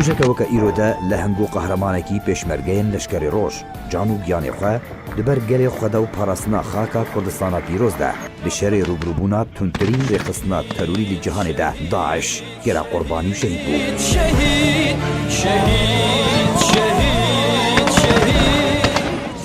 روژێکە وەکە ئیرۆدا لە هەنگوو قەهرەمانێکی پێشمەرگەیەن لەشکری ڕۆژ جان و گیانی خۆ لەبەر گەلێ خۆدا و پاراستنا خاکە کوردستانە پیرۆزدا لە شەرێ ڕوبروبوونا تونترین ڕێخستنا تەروری لە جیهانێدا داعش گێرا قوربانی و شەهید بوو.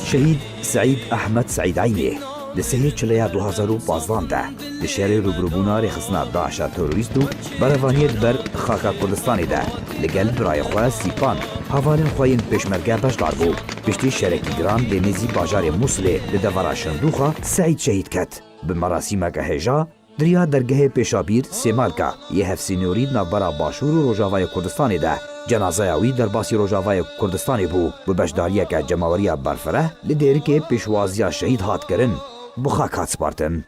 شهید سعید احمد سعید عینێ لە سەهێ چلەیە 2015دا لە شێرێ ڕوبروبوونا ڕێخستنا داعشە تۆرۆریست و بەرەڤانیەت بەر خاکە کوردستانێدا لەگەل برایە خۆ سیپان هاوالên xwe yên pêşmerge beşdar bû. Piştî şerekî giran lê nêzî bajarê Muslê li devera Şendûxa Seîd şehîd ket. Bi merasîmeke hêja diriya dergehê Pêşabîr Sêmalka yê hevsînorî navbera Başûr û Rojavayê Kurdistanê de cenazeya wî derbasî Rojavayê Kurdistanê bû. Bi beşdariyeke cemaweriya berfireh li dêrikê pêşwaziya şehîd hat kirin bi xak hat spartin.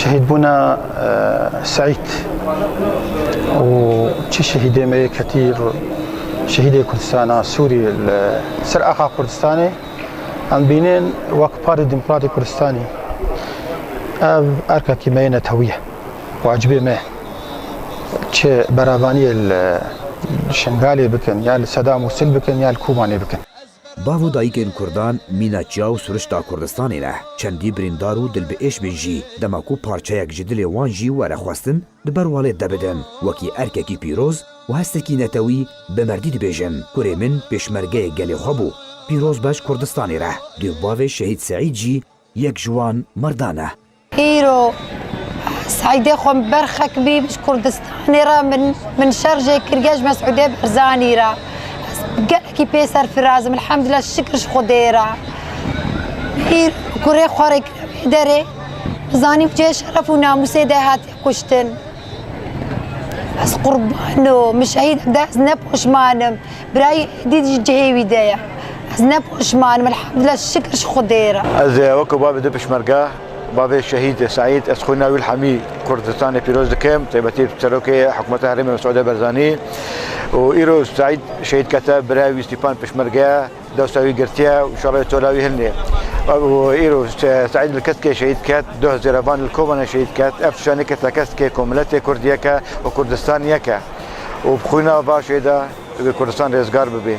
شهيد بنا سعيد وشي شهيدي مي كثير شهيدي كردستان سوري سر اخا كردستاني عم بينين وك باري ديمقراطي كردستاني اركا كيمينة هوية وعجبي ما شي برافاني الشنغالي بكن يا صدام حسين بكن يا الكوماني بكن. باو دایکên Kurdan mîna çiya û sirişta Kurdistanê re çendî birîndar û dilbiêş bin jî dema ku parçeyek ji dilê wan jî were xwestin di ber walê debidin wekî erkekî pîroz û hestekî netewî bi merdî dibêjin kurê min pêşmergeyê gelê xwe bû pîroz beş Kurdistanê re dû bavê şehîd Seîd jî yek ji wan merdan e. îro Seîdê xwe berxek bî ji Kurdistanê re min şerjê kiriye ji Mesûdê Barzanî re gelekî pê serfirazim elhemdulillah şikir ji Xwedê re kurê xwarê kiriye derê zanî cê şeref û namûsê de hatiye kuştin. Ez qurban û min şehîdek de ez nepoşmanim birayê dî jî cihê wî de ye ez nepoşmanim elhemdulillah şikir ji Xwedê re. Ez wekî bavê di pêşmerge bavê şehîd Seîd ez xwe navî Hemî Kurdistanê pîroz dikim taybetî serokê hikûmeta Herêma Mesûdê Barzanî û îro Seîd şehîd kete birayê wî Stîpan pêşmergeya dewsa wî girtiye û şalê tola wî hilnê û îro Seîd li keskê şehîd ket duh zêrevan li Kobanê şehîd ket ev tişaneke te keskê ku miletê Kurdî yeke û Kurdistan yeke û bi xwîna başê de wê Kurdistan rêzgar bibe.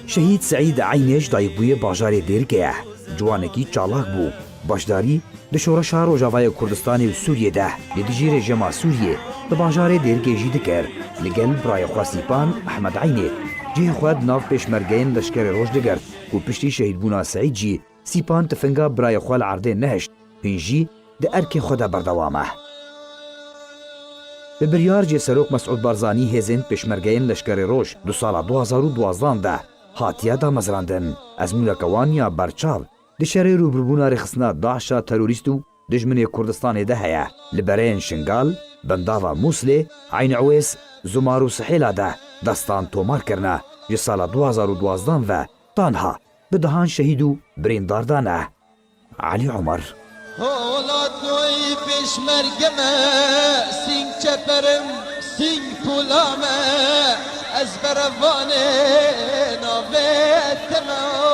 Şehîd Seîd Aynê ji dayîkbûyê bajarê Dêrikê ye ciwanekî çalak bû başdarî di şoreşa Rojavayê Kurdistanê û Sûriyê de lê dijî rejima Sûriyê di bajarê Dêrikê jî dikir li gel birayê xwe Sîpan Ehmed Aynê cihê xwe di nav pêşmergeyên leşkerê roj digirt û piştî şehîdbûna Seîd jî Sîpan tifinga birayê xwe li erdê nehişt hîn jî di erkê xwe de berdewam e. Bi biryar cê Serok Mesûd Barzanî hêzên pêşmergeyên leşkerê roj du sala 2012 de hatiye damezrandin ezmûneke wan ya berçav di şerê rûbirûbûna rêxistina daişa terorîst û dijminê Kurdistanê de heye li bereyên Şingal, Bendava Muslê, Ayn Ewês, Zumar û Sihêla de destan tomar kirine ji sala 2012 ve tanha bi dihan şehîd û birîndar da ne. Alî Umar Holatnoy pêşmerge me sîng çeperim sîng pûla me ez berevanê navê te me